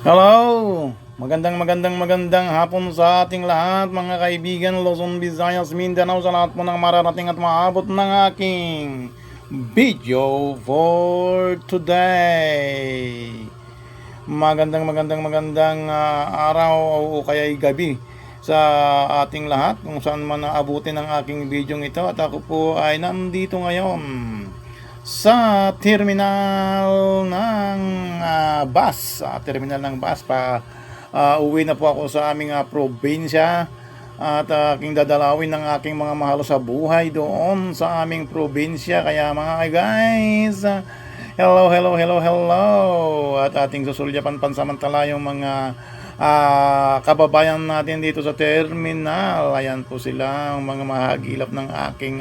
Hello! Magandang hapon sa ating lahat mga kaibigan Luzon, Visayas, Mindanao, sa lahat po ng mararating at maabot ng aking video for today. Magandang araw o kaya'y gabi sa ating lahat kung saan man naabutin ang aking video ito, at ako po ay nandito ngayon sa terminal ng bus. Uwi na po ako sa aming probinsya at aking dadalawin ng aking mga mahal sa buhay doon sa aming probinsya. Kaya mga guys, hello at ating susulyapan pansamantala yung mga kababayan natin dito sa terminal. Ayan po sila, ang mga mahagilap ng aking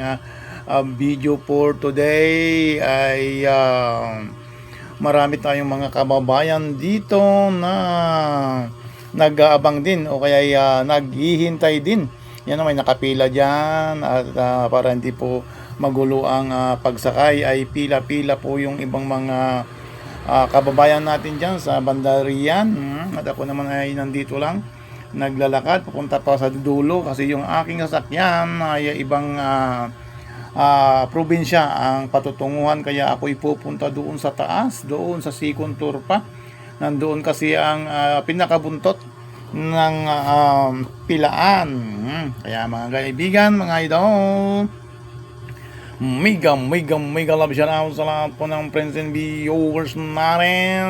video for today ay marami tayong mga kababayan dito na nag-aabang din o kaya naghihintay din. Yan, may nakapila dyan at para hindi po magulo ang pagsakay ay pila-pila po yung ibang mga kababayan natin dyan sa bandarian. At ako naman ay nandito lang naglalakad papunta pa sa dulo kasi yung aking sasakyan ay ibang probinsya ang patutunguhan, kaya ako ipupunta doon sa taas, doon sa second tour pa. Nandoon kasi ang pinakabuntot ng pilaan. Kaya mga kaibigan, mga idol, mega love shout out sa lahat po ng friends and viewers natin.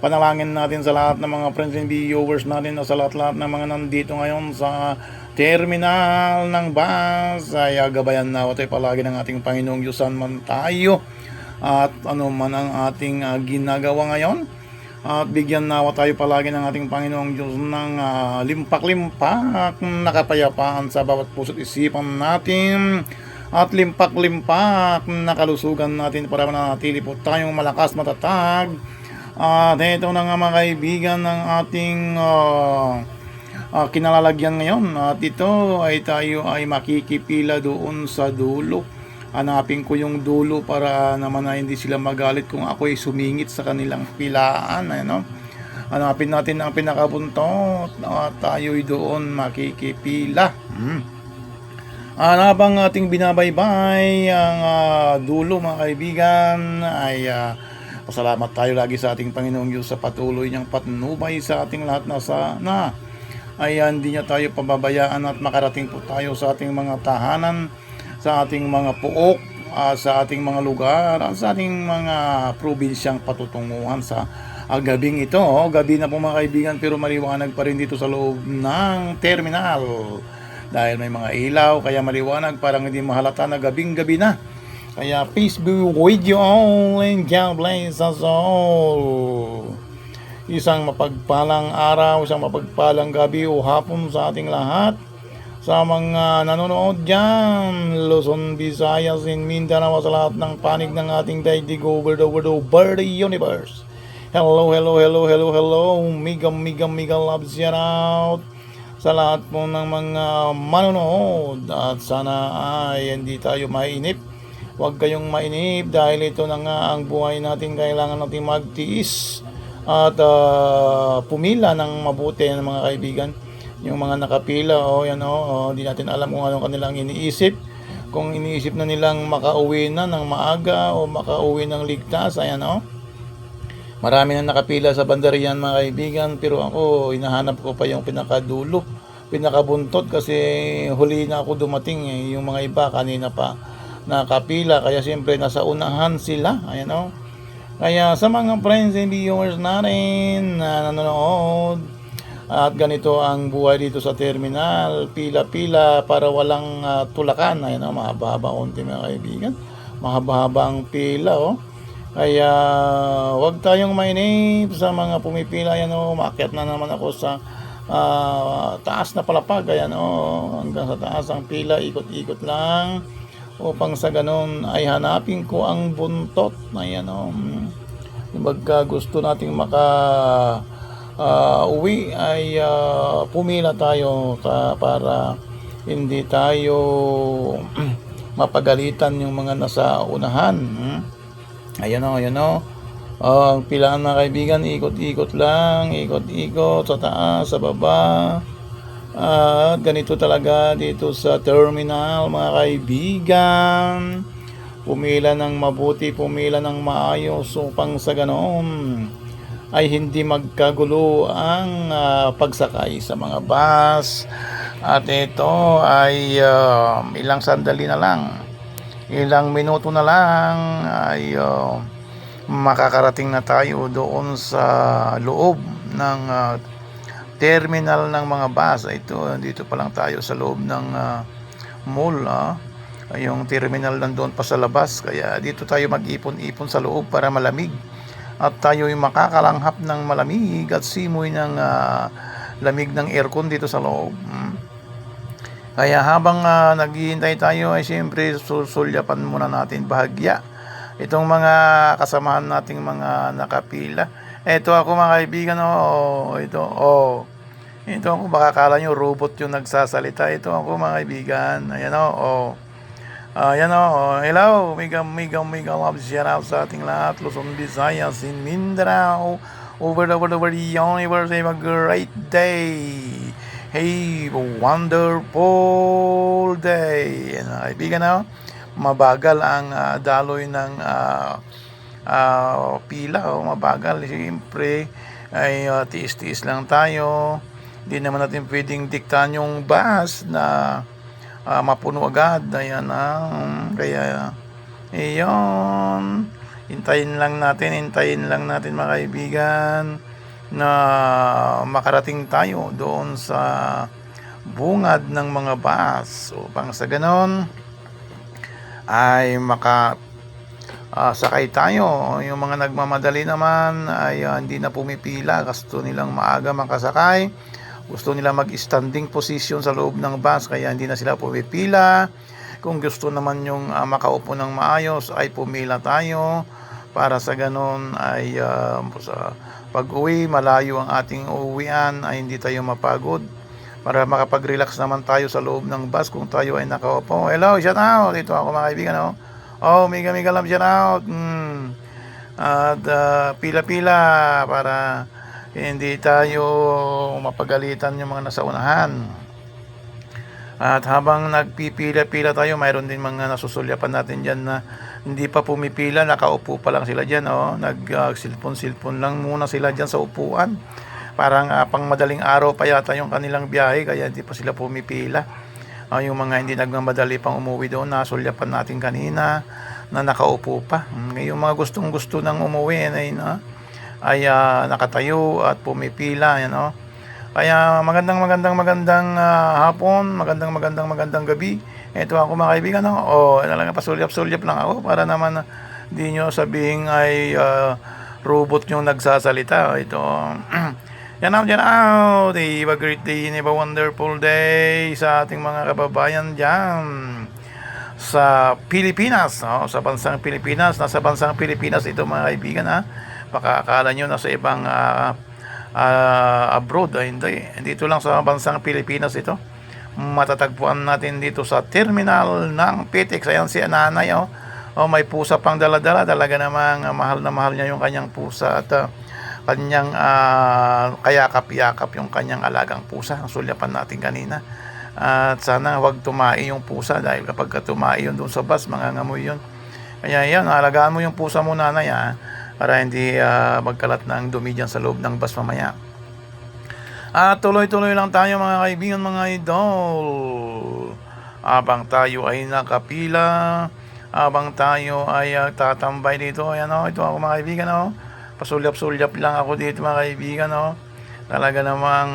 Panalangin natin sa lahat ng mga friends and viewers natin na sa lahat ng mga nandito ngayon sa terminal ng bus ay gabayan na tayo palagi ng ating Panginoong Diyos saan man tayo at ano man ang ating ginagawa ngayon, at bigyan nawa tayo palagi ng ating Panginoong Diyos ng limpak-limpak na kapayapaan sa bawat puso't isipan natin, at limpak-limpak na kalusugan natin para manatili po tayong malakas, matatag. At ito na nga mga kaibigan ng ating kinalalagyan ngayon, at ito ay tayo ay makikipila doon sa dulo. Hanapin ko yung dulo para naman na hindi sila magalit kung ako ay sumingit sa kanilang pilaan. Hanapin natin ang pinakabuntot at tayo ay doon makikipila. Habang ating binabaybay ang dulo mga kaibigan ay pasalamat tayo lagi sa ating Panginoong Diyos sa patuloy niyang patnubay sa ating lahat na ay hindi niya tayo pababayaan at makarating po tayo sa ating mga tahanan, sa ating mga puok, sa ating mga lugar, at sa ating mga probinsyang patutunguhan sa gabing ito. Gabi na po mga kaibigan, pero maliwanag pa rin dito sa loob ng terminal dahil may mga ilaw, kaya maliwanag, parang hindi mahalata na gabing-gabi na. Kaya peace be with you all and God bless us all. Isang mapagpalang araw, isang mapagpalang gabi o hapon sa ating lahat. Sa mga nanonood dyan, Luzon, Visayas, and Mindanao, sa lahat ng panig ng ating daigdig over the universe. Hello. Mega love shout out sa lahat po ng mga manonood. At sana ay hindi tayo mainip. Huwag kayong mainip dahil ito na nga ang buhay natin. Kailangan natin magtiis at pumila ng mabuti ng mga kaibigan. Yung mga nakapila, hindi natin alam kung anong kanilang iniisip. Kung iniisip na nilang makauwi na ng maaga o makauwi ng ligtas, marami na nakapila sa bandarian mga kaibigan, pero ako hinahanap ko pa yung pinakadulo, pinakabuntot, kasi huli na ako dumating yung mga iba kanina pa nakapila, kaya siyempre nasa unahan sila. Kaya sa mga friends and viewers natin na nanonood, at ganito ang buhay dito sa terminal, pila-pila para walang tulakan. Mahaba-haba konti mga kaibigan, mahaba-haba ang pila. Kaya wag tayong mainip sa mga pumipila. Umakyat na naman ako sa taas na palapag. Hanggang sa taas ang pila, ikot-ikot lang upang sa ganun ay hanapin ko ang buntot na pagka gusto nating uwi ay pumila tayo para hindi tayo mapagalitan yung mga nasa unahan. Ayan o, Ang pilaan mga kaibigan, ikot-ikot lang, ikot-ikot sa taas, sa baba. At ganito talaga dito sa terminal mga kaibigan. Pumila ng mabuti, pumila ng maayos upang sa ganoon ay hindi magkagulo ang pagsakay sa mga bus. At ito ay ilang sandali na lang, ilang minuto na lang ay makakarating na tayo doon sa loob ng terminal ng mga bus. Ito, dito pa lang tayo sa loob ng mall. Yung terminal nandoon pa sa labas, kaya dito tayo mag-ipon-ipon sa loob para malamig at tayo yung makakalanghap ng malamig at simoy ng lamig ng aircon dito sa loob. Kaya habang naghihintay tayo ay siyempre susulyapan muna natin bahagya itong mga kasamahan nating mga nakapila. Ito ako mga kaibigan, ito ako, baka kala nyo robot yung nagsasalita. Ito ako mga kaibigan, ayan hello, mega love shout out sa ating lahat, Luzon, Visayas, in Mindanao, over the universe. Have a great day. Hey, wonderful day. Yan, kaibigan, mabagal ang daloy ng pila, mabagal. Siyempre ay tiis-tiis lang tayo. Hindi naman natin pwedeng diktahan yung bus na mapuno agad. Ayan, kaya iyon, hintayin lang natin mga kaibigan na makarating tayo doon sa bungad ng mga bus upang sa ganon ay sakay tayo. Yung mga nagmamadali naman ay hindi na pumipila, gusto nilang maaga makasakay, gusto nila mag-standing position sa loob ng bus, kaya hindi na sila pumipila. Kung gusto naman yung makaupo ng maayos ay pumila tayo para sa ganon ay sa pag-uwi, malayo ang ating uuwian, ay hindi tayo mapagod, para makapag-relax naman tayo sa loob ng bus kung tayo ay nakaupo. Hello, shout out, ito ako mga kaibigan, mega love shout out. At pila-pila para hindi tayo mapagalitan yung mga nasa unahan. At habang nagpipila-pila tayo, mayroon din mga nasusulyapan natin dyan na hindi pa pumipila, nakaupo pa lang sila dyan. Nag-silpon-silpon lang muna sila dyan sa upuan. Parang pang madaling araw pa yata yung kanilang biyahe, kaya hindi pa sila pumipila. Yung mga hindi nagmamadali pang umuwi doon, nasulyapan natin kanina na nakaupo pa. Yung mga gustong-gusto nang umuwi ay nakatayo at pumipila. Kaya magandang hapon, magandang gabi. Ito ako mga kaibigan, talaga pasulyap-sulyap lang ako para naman di nyo sabihin ay robot yung nagsasalita. Ito yan out. Have a great day, have a wonderful day sa ating mga kababayan dyan sa Pilipinas, sa bansang Pilipinas. Nasa bansang Pilipinas ito mga kaibigan, baka akala nyo nasa ibang abroad. Hindi, dito lang sa bansang Pilipinas ito. Matatagpuan natin dito sa terminal ng PTEX. Ayan si nanay, may pusa pang dala-dala. Talaga namang mahal na mahal niya yung kanyang pusa at kanyang kayakap-yakap yung kanyang alagang pusa. Ang sulyapan natin kanina. At sana wag tumai yung pusa, dahil kapag tumai yun doon sa bus, mangangamoy yun. Kaya yan, alagaan mo yung pusa mo, nanay, para hindi magkalat ng dumi dyan sa loob ng bus mamaya. At tuloy-tuloy lang tayo mga kaibigan, mga idol. Habang tayo ay nakapila, habang tayo ay tatambay dito, ayan, ito ako mga kaibigan, pasulyap-sulyap lang ako dito mga kaibigan, talaga namang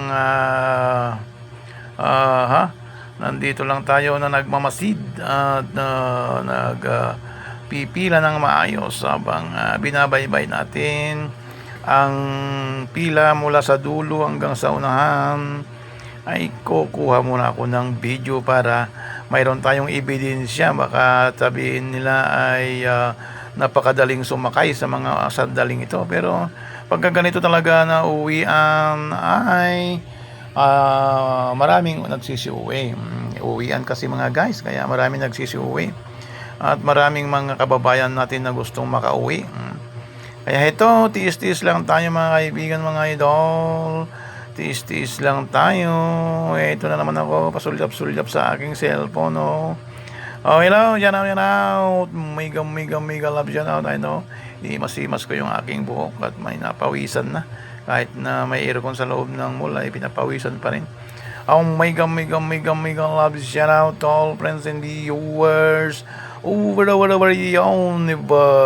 nandito lang tayo na nagmamasid at pipila ng maayos habang binabaybay natin ang pila mula sa dulo hanggang sa unahan. Ay kukuha muna ako ng video para mayroon tayong ebidensya. Baka sabihin nila ay napakadaling sumakay sa mga sandaling ito, pero pagka ganito talaga na uwian ay maraming nagsisiuwi. Uwian kasi mga guys, kaya maraming nagsisiuwi at maraming mga kababayan natin na gustong makauwi. Kaya ito, tiis-tiis lang tayo mga kaibigan, mga idol. Tiis-tiis lang tayo. Ito na naman ako, pasulyap-sulyap sa aking cellphone, oh. Oh, hello, yan out. Mega love dyan out, ano. Imas-imas ko yung aking buhok at may napawisan na. Kahit na may aircon sa loob ng mall, ay pinapawisan pa rin. Oh, mega love shout out to all friends and viewers over the universe.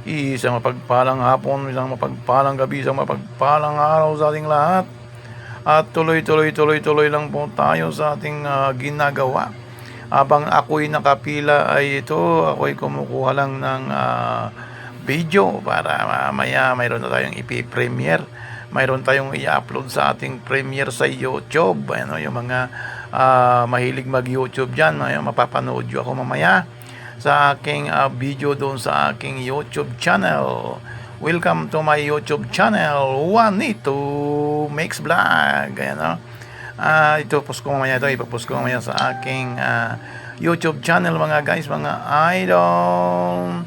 Isang mapagpalang hapon, isang mapagpalang gabi, isang mapagpalang araw sa ating lahat. At tuloy lang po tayo sa ating ginagawa. Habang ako'y nakapila ay ako'y kumukuha lang ng video para mamaya mayroon na tayong ipi-premiere. Mayroon tayong i-upload sa ating premiere sa YouTube. Ano, yung mga mahilig mag-YouTube dyan, mapapanood nyo ako mamaya sa aking video doon sa aking YouTube channel. Welcome to my YouTube channel, Juanito Makes Vlog. Ayan, no? Ito post ko mamaya, ipopost ko mamaya sa aking YouTube channel mga guys, mga idol.